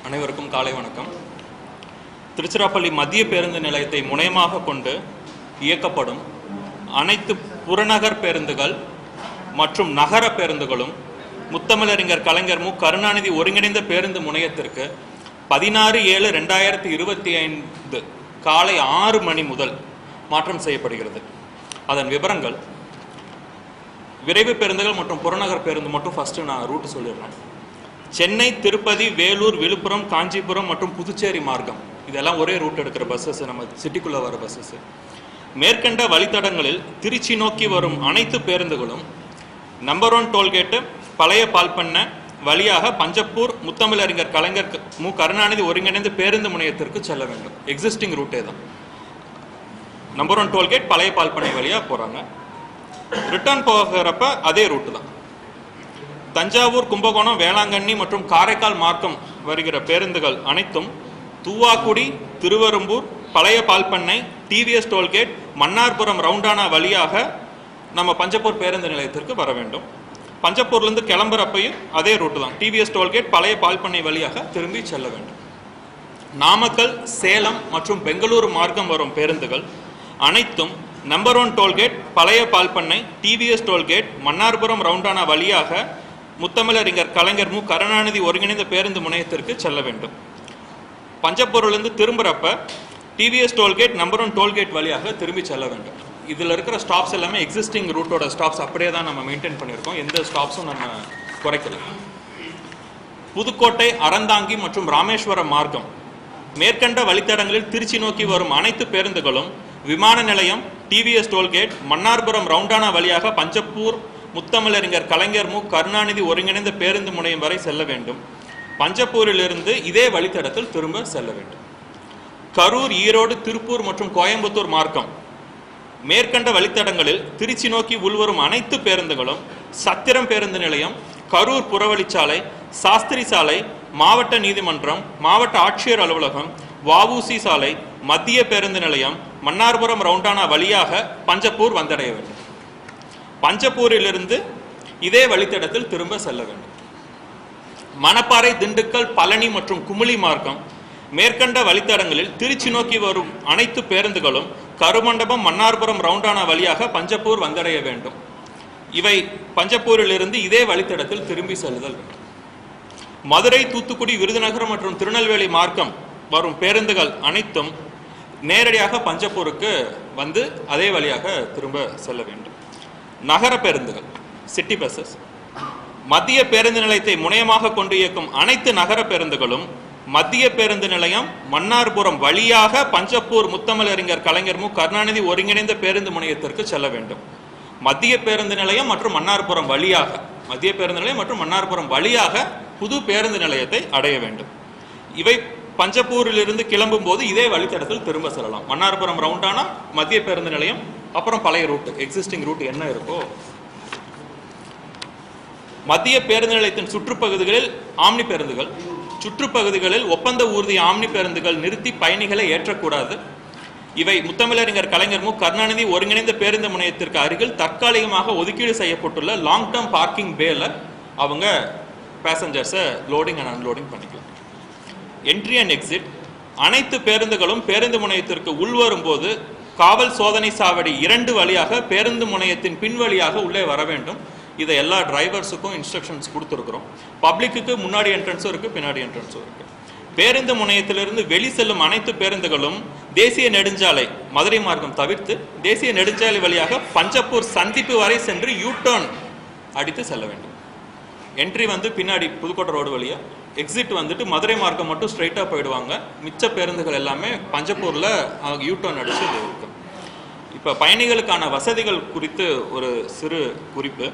அனைவருக்கும் காலை வணக்கம். திருச்சிராப்பள்ளி மத்திய பேருந்து நிலையத்தை முனையமாக கொண்டு இயக்கப்படும் அனைத்து புறநகர் பேருந்துகள் மற்றும் நகர பேருந்துகளும் முத்தமிழறிஞர் கலைஞர் மு கருணாநிதி ஒருங்கிணைந்த பேருந்து முனையத்திற்கு 16/7/2025 காலை 6 மணி முதல் மாற்றம் செய்யப்படுகிறது. அதன் விவரங்கள், விரைவு பேருந்துகள் மற்றும் புறநகர் பேருந்து மட்டும் ஃபஸ்ட்டு நான் ரூட்டு சொல்லிடுறேன். சென்னை, திருப்பதி, வேலூர், விழுப்புரம், காஞ்சிபுரம் மற்றும் புதுச்சேரி மார்க்கம் இதெல்லாம் ஒரே ரூட் எடுக்கிற பஸ்ஸஸ், நம்ம சிட்டிக்குள்ளே வர பஸ்ஸஸ். மேற்கண்ட வழித்தடங்களில் திருச்சி நோக்கி வரும் அனைத்து பேருந்துகளும் நம்பர் 1 டோல்கேட்டு பழைய பால்பண்ணை வழியாக பஞ்சப்பூர் முத்தமிழறிஞர் கலைஞர் மு கருணாநிதி ஒருங்கிணைந்த பேருந்து முனையத்திற்கு செல்ல வேண்டும். எக்ஸிஸ்டிங் ரூட்டே தான். நம்பர் 1 டோல்கேட் பழைய பால்பண்ணை வழியாக போகிறாங்க. ரிட்டர்ன் போகிறப்ப அதே ரூட்டு தான். தஞ்சாவூர், கும்பகோணம், வேளாங்கண்ணி மற்றும் காரைக்கால் மார்க்கம் வருகிற பேருந்துகள் அனைத்தும் தூவாக்குடி, திருவெரும்பூர், பழைய பால்பண்ணை, டிவிஎஸ் டோல்கேட், மன்னார்புரம் ரவுண்டானா வழியாக நம்ம பஞ்சப்பூர் பேருந்து நிலையத்திற்கு வர வேண்டும். பஞ்சப்பூர்லேருந்து கிளம்புறப்பையும் அதே ரூட்டு தான். டிவிஎஸ் டோல்கேட் பழைய பால்பண்ணை வழியாக திரும்பி செல்ல வேண்டும். நாமக்கல், சேலம் மற்றும் பெங்களூரு மார்க்கம் வரும் பேருந்துகள் அனைத்தும் நம்பர் 1 டோல்கேட் பழைய பால்பண்ணை, டிவிஎஸ் டோல்கேட், மன்னார்புரம் ரவுண்டானா வழியாக முத்தமிழறிஞர் கலைஞர் மு கருணாநிதி ஒருங்கிணைந்த பேருந்து முனையத்திற்கு செல்ல வேண்டும். பஞ்சப்பூரிலிருந்து திரும்புகிறப்ப டிவிஎஸ் டோல்கேட் நம்பர் 1 டோல்கேட் வழியாக திரும்பி செல்ல வேண்டும். இதில் இருக்கிற ஸ்டாப்ஸ் எல்லாமே எக்ஸிஸ்டிங் ரூட்டோட ஸ்டாப்ஸ் அப்படியே தான் நம்ம மெயின்டைன் பண்ணியிருக்கோம். எந்த ஸ்டாப்ஸும் நம்ம குறைக்கல. புதுக்கோட்டை, அறந்தாங்கி மற்றும் ராமேஸ்வரம் மார்க்கம் மேற்கண்ட வழித்தடங்களில் திருச்சி நோக்கி வரும் அனைத்து பேருந்துகளும் விமான நிலையம், டிவிஎஸ் டோல்கேட், மன்னார்புரம் ரவுண்டானா வழியாக பஞ்சப்பூர் முத்தமிழறிஞர் கலைஞர் மு கருணாநிதி ஒருங்கிணைந்த பேருந்து முனையம் வரை செல்ல வேண்டும். பஞ்சப்பூரிலிருந்து இதே வழித்தடத்தில் திரும்ப செல்ல வேண்டும். கரூர், ஈரோடு, திருப்பூர் மற்றும் கோயம்புத்தூர் மார்க்கம் மேற்கண்ட வழித்தடங்களில் திருச்சி நோக்கி உள்வரும் அனைத்து பேருந்துகளும் சத்திரம் பேருந்து நிலையம், கரூர் புறவழிச்சாலை, சாஸ்திரி சாலை, மாவட்ட நீதிமன்றம், மாவட்ட ஆட்சியர் அலுவலகம், வஉசி சாலை, மத்திய பேருந்து நிலையம், மன்னார்புரம் ரவுண்டானா வழியாக பஞ்சப்பூர் வந்தடைய வேண்டும். பஞ்சப்பூரிலிருந்து இதே வழித்தடத்தில் திரும்ப செல்ல வேண்டும். மணப்பாறை, திண்டுக்கல், பழனி மற்றும் குமுளி மார்க்கம் மேற்கண்ட வழித்தடங்களில் திருச்சி நோக்கி வரும் அனைத்து பேருந்துகளும் கருமண்டபம், மன்னார்புரம் ரவுண்டானா வழியாக பஞ்சப்பூர் வந்தடைய வேண்டும். இவை பஞ்சப்பூரிலிருந்து இதே வழித்தடத்தில் திரும்பி செல்லுதல் வேண்டும். மதுரை, தூத்துக்குடி, விருதுநகர் மற்றும் திருநெல்வேலி மார்க்கம் வரும் பேருந்துகள் அனைத்தும் நேரடியாக பஞ்சப்பூருக்கு வந்து அதே வழியாக திரும்ப செல்ல வேண்டும். நகர பேருந்துகள், சிட்டி பஸ்ஸஸ், மத்திய பேருந்து நிலையத்தை முனையமாக கொண்டு இயக்கும் அனைத்து நகர பேருந்துகளும் மத்திய பேருந்து நிலையம், மன்னார்புரம் வழியாக பஞ்சப்பூர் முத்தமிழறிஞர் கலைஞர் மு கருணாநிதி ஒருங்கிணைந்த பேருந்து முனையத்திற்கு செல்ல வேண்டும். மத்திய பேருந்து நிலையம் மற்றும் மன்னார்புரம் வழியாக, மத்திய பேருந்து நிலையம் மற்றும் மன்னார்புரம் வழியாக புது பேருந்து நிலையத்தை அடைய வேண்டும். இவை பஞ்சப்பூரிலிருந்து கிளம்பும் போது இதே வழித்தடத்தில் திரும்ப செல்லலாம். மன்னார்புரம் ரவுண்டானா, மத்திய பேருந்து நிலையம், அப்புறம் பழைய ரூட், எக்ஸிஸ்டிங் ரூட் என்ன இருக்கோ. மத்திய பேருந்து நிலையத்தின் சுற்றுப்பகுதிகளில் ஆம்னி பேருந்துகள், சுற்றுப்பகுதிகளில் ஒப்பந்த ஊர்தி ஆம்னி பேருந்துகள் நிறுத்தி பயணிகளை ஏற்றக்கூடாது. இவை முத்தமிழறிஞர் கலைஞர் மு கருணாநிதி ஒருங்கிணைந்த பேருந்து முனையத்திற்கு அருகில் தற்காலிகமாக ஒதுக்கீடு செய்யப்பட்டுள்ள லாங் டேர்ம் பார்க்கிங் பேல அவங்க பேசஞ்சர்ஸை லோடிங் அண்ட் அன்லோடிங் பண்ணிக்கலாம். என்ட்ரி அண்ட் எக்ஸிட், அனைத்து பேருந்துகளும் பேருந்து முனையத்திற்கு உள்வரும்போது காவல் சோதனை சாவடி 2 வழியாக பேருந்து முனையத்தின் பின்வழியாக உள்ளே வர வேண்டும். இதை எல்லா டிரைவர்ஸுக்கும் இன்ஸ்ட்ரக்ஷன்ஸ் கொடுத்துருக்குறோம். பப்ளிக்கு முன்னாடி என்ட்ரன்ஸும் இருக்குது, பின்னாடி என்ட்ரன்ஸும் இருக்குது. பேருந்து முனையத்திலிருந்து வெளி செல்லும் அனைத்து பேருந்துகளும் தேசிய நெடுஞ்சாலை மதுரை மார்க்கம் தவிர்த்து தேசிய நெடுஞ்சாலை வழியாக பஞ்சப்பூர் சந்திப்பு வரை சென்று யூடர்ன் அடித்து செல்ல வேண்டும். என்ட்ரி வந்து பின்னாடி புதுக்கோட்டை ரோடு வழியாக, எக்ஸிட் வந்துட்டு மதுரை மார்க்கம் மட்டும் ஸ்ட்ரைட்டாக போயிடுவாங்க. மிச்ச பேருந்துகள் எல்லாமே பஞ்சப்பூரில் யூடர்ன் அடித்து இருக்கும். இப்போ பயணிகளுக்கான வசதிகள் குறித்து ஒரு சிறு குறிப்பு.